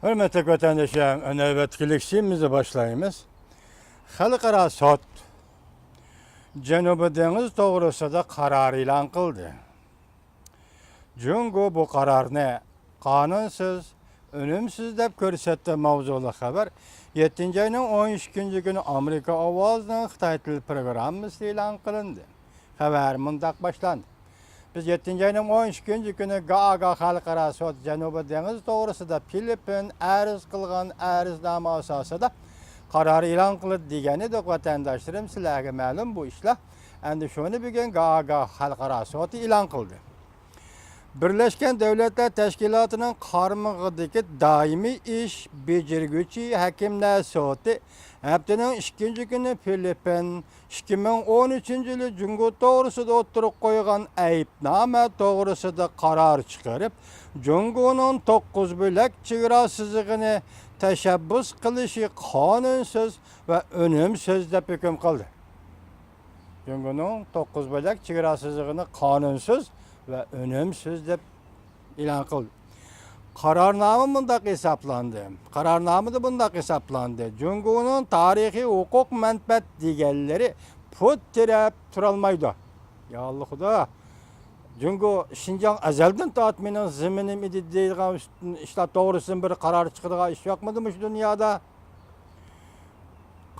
Hürmetli vatandaşlarım, növbetkilik işimizi başlayımız. Halkara sot Janubi Deniz doğrusida qarar e'lon qildi. Jungo bu qararni qonunsiz, unumsiz deb ko'rsatdi mavzuli xabar 7-oyning 12 kuni Amerika ovozining Xitoy til programmasi e'lon qilindi. Xabar mundaq boshlandi. Biz 7-oyning 12 kuni Gaaga Xalqaro sud Janubi Deniz to'g'risida Filippin arz qilgan ariznoma asosida qarar e'lon qildi degan edi vatandoshlarım, sizlarga ma'lum bu ishlar. Endi shuni bugun Gaaga Xalqaro sud e'lon qildi. Birleşken Devletler Teşkilatı'nın qarmog'idagi doimiy ish bejirguvchi hakimlar sudi haftaning 2 kuni Filippin 2013-yili Jungo to'g'risida o'tirib qo'ygan aybnoma to'g'risida qaror chiqarib, Jungoning 9 bo'lak chegara chizig'ini tashabbus qilishi qonunsiz va unumsiz deb hukm qildi. Jungoning 9 bo'lak chegara chizig'ini qonunsiz ve önemsiz deb e'lon qildi. Qarornoma bundaq hisoblandı. Qarornomada bundaq hisoblandı. Jungoning tarixiy huquq manfaat deganlari put tirab turolmaydi. Ya Allah Xudo. Jungo Şinjan azaldan tatminin ziminim idi deyilgan ishlar to'g'risida bir qaror chiqadigan ish yo'qmidi shu dunyoda?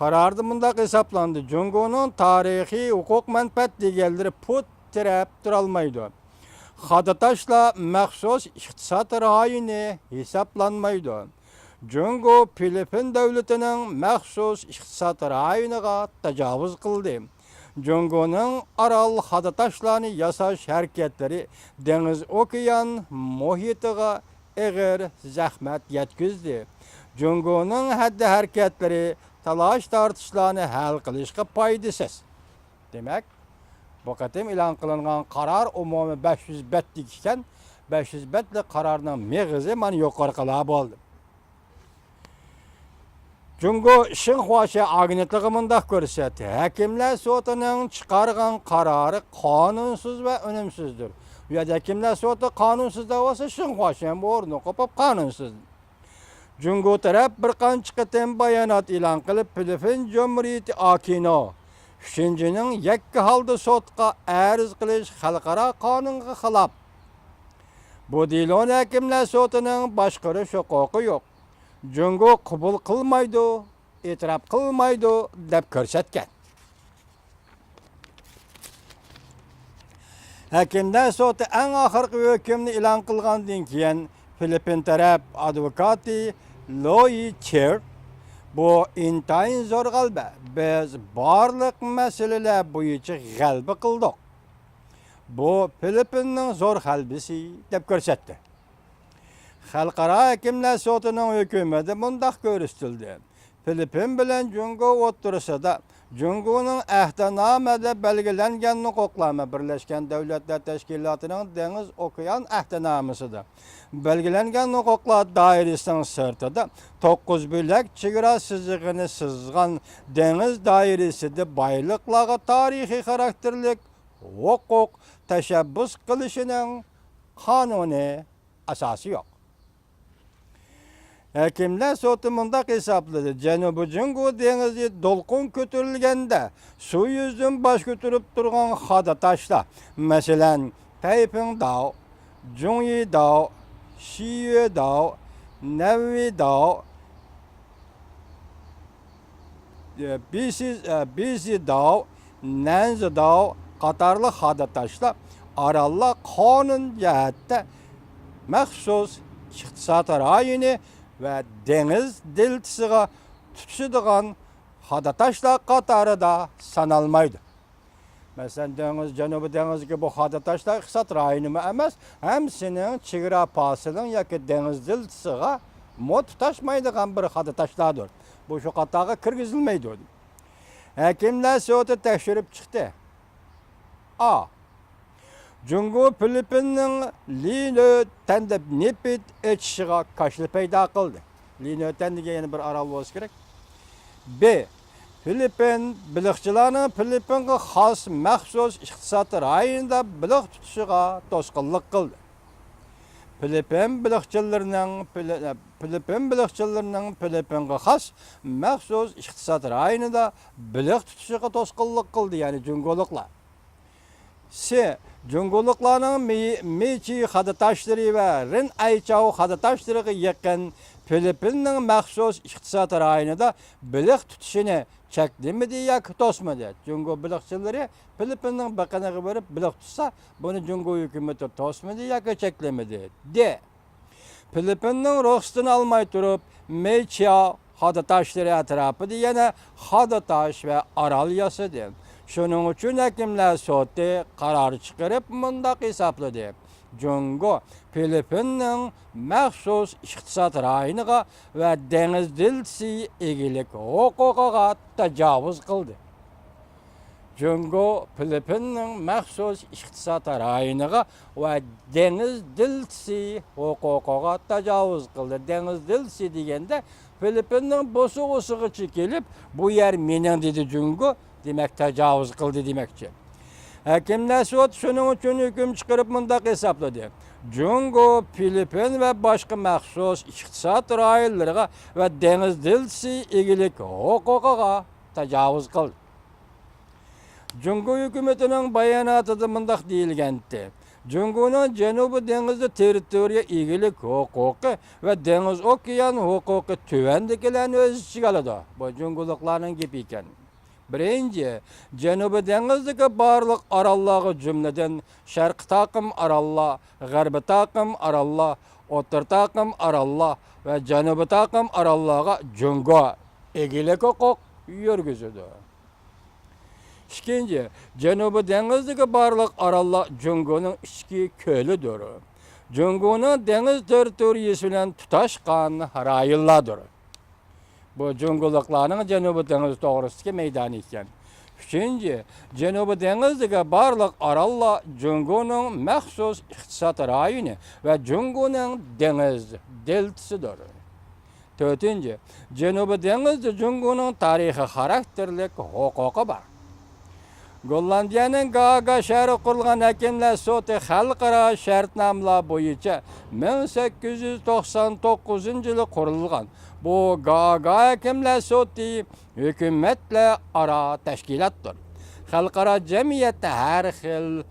Qarorda bundaq hisoblandı. Jungoning tarixiy huquq manfaat deganlari put tirab turolmaydi. Xadataşla məxsus iqtisad rayini hesaplanmaydı. Jungo Filippin devletinin məxsus iqtisad rayiniga təcavüz qıldı. Jungo'nun aral xadataşlarını yasaş hareketleri deniz okyan muhitiga ağır zahmet yetkizdi. Jungo'nun haddi hareketleri talaş tartışlarını hal qilishga foydasiz. Demek bu qatim e'lon qilingan qaror umumiy 500 betlik ekan, 500 betli qarorning meg'izi mana yuqoriqalar bo'ldi. Jungo Xinhua agentligi mundaq ko'rsatdi. Hakimlar sudining chiqargan qarori qonunsiz va unumsizdir. Bu yerda hakimlar sudi qonunsiz davosi Xinhua bu o'rni qo'pib qonunsiz. Jungo taraf bir qancha qatim bayonot e'lon qilib, Filippin Cumhuriyati Akino 3-ning yakka holda sudga arz qilish xalqaro qonunga xilof. Bu deloni hakimlar sudining boshqarish huquqi yo'q. Jungo qabul qilmaydi, e'tirof qilmaydi deb ko'rsatgan. Hakimlar sudi eng oxirgi hukmni e'lon qilgandan keyin Filippin taraf advokati Loy Cher bu intayin zor g'alba. Biz barliq masalalar bo'yicha g'alba qildik. Bu Filippinning zo'r g'albisi deb ko'rsatdi. Xalqaro hakimlar sudining hukmida bundaq ko'rsatildi. Filippin bilan Jungo o'rtasida Jungoning ahdnomada belgilangan huquqlarni Birleşken Devletler Teşkilatı'nın deniz okyan ahdnomasida belgilangan huquqlar doirasining sirtida 9 bo'lak chegara chizig'ini sızgan deniz doirasida boyliqlarga tarixiy xarakterlik huquq tashabbus qilishining qonuniy asosi yo'q. Hakimlar sudi mundaq hisobladi. Janubi Jungo dengizi dolqin ko'tarilganda suv yuzidan bosh ko'tarib turgan xadataşlar, masalan, Taiping Dao, Zhongyi Dao, Xiyue Dao, Navi Dao, Bisi Dao, Nanzi Dao qatorli xadataşlar arallar qonun jihatda maxsus iqtisod rayini ve deniz deltisiga tutuşadigan xadataşlar qatorida sanalmaydi. Mesela deniz Janubi dengiziga bu xadataşlar iqtisod rayini emas, hamsining chegara pasining yoki deniz deltisiga tutashmaydigan bir xadataşlardir. Bu shu qatorga kirgizilmaydi. Hakimlar sudi tekshirib chiqdi. A. Jungo Filippinning Lino tandab nepit etishga qarshilik paydo qildi. Lino tandiga yana bir orol bo'lishi kerak. B. Filippin biliqchilarning Filippinga xos maxsus iqtisod rayonida biliq tutishiga to'sqinlik qildi. Filippin bilikçilerinin Filippinge has məxsus iqtisad rayonida bilik tutuşuğa tosqunluq qıldı, yani cüngoluklar. Cüngoluklarning Mechi xadataşları ve Rin Aychao xadataşlarına yakın Filippinning məxsus iqtisad rayonida bilik tutuşunu çeklemedi yoki tosmadi. Cungo bilikçileri Filippinning biqiniga berib bilik tutsa, bunu Cungo hükümeti tosmadi yoki çeklemedi. Filippinning ruxsatini almay turib, Mechi xadataşları atrapida yana xadataş ve aral yasadi. Şunun üçün həkimlər soti qarar çıkarıp mundaq hesapladı. Cungo Filippinning məxsus iqtisad rayoniga ve deniz dilsi egilik huquqiga təcavüz qıldı. Cungo Filippinning məxsus iqtisad rayoniga ve deniz dilsi huquqiga təcavüz qıldı. Deniz dilsi degende Filippinning bosuğusuğu çekilip bu yer mening dedi Cungo. Demek tecavüz kıldı demekçi. Həkimlər sot şunun üçün hüküm çıkarıp mundaq hesapladı. Cungo, Filippin ve başka məxsus iqtisad rayonlarına ve deniz dilsi egilik huquqiga tecavüz kıldı. Cungo hükümetinin bayanatında mundaq deyilgendi. Cungo'nun Cenubi denizde teritoriya egilik huquqi ve deniz okyan huquqi tüvendikilerini öz içine aladı. Bu Cungoluklarının gibi iken. Birinci, Cenubi denizdeki barlık arallağı cümleden Şarkı takım aralla, Garbi takım aralla, Otur takım aralla ve Cenubi takım arallağı Cungo egilik hukuk yürgüzüdü. İkinci, Cenubi denizdeki barlık aralla Cungo'nun içki kölüdür. Cungo'nun deniz teritoriyasıyla tutaşkan rayonlardır. Bu Cungoluklarning Cenubi dengiz to'g'risidagi maydoni ekan. Üçüncü, Cenubi dengizdagi barliq orollar Cungoning maxsus iqtisod rayoni ve Cungoning dengiz deltasidir. To'rtinchi, Cenubi dengizda Cungoning tarixiy xarakterlik huquqi bor. Gollandiyaning Gaaga shahri qurilgan Həkimlər soti xalqaro shartnomalar bo'yicha 1899-yılı qurilgan. Bu Gaaga Həkimlər soti hükümetle ara teşkilattır. Xalqaro cemiyette her xil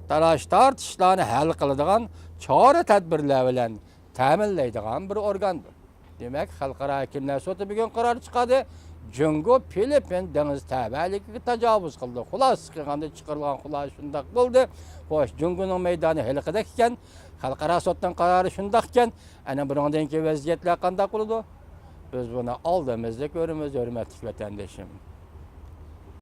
talaş tartışlarını hal qiladigan çora tadbirlar bilan ta'minlaydigan bir organdır. Demek Xalqaro Həkimlər soti bugun qaror chiqadi. Cungo Filippin deniz tabeligiga tecavüz qildi. Xulosa qilganda chiqarilgan xulosa shundaq bo'ldi. Xo'sh, Cungoning maydoni haliqidek ekan, xalqaro sotdan qarori shundaq ekan, ana bundan keyin vaziyatlar qanday bo'ladi? Biz buni oldimizda ko'ramiz, hurmatli vatandoshim.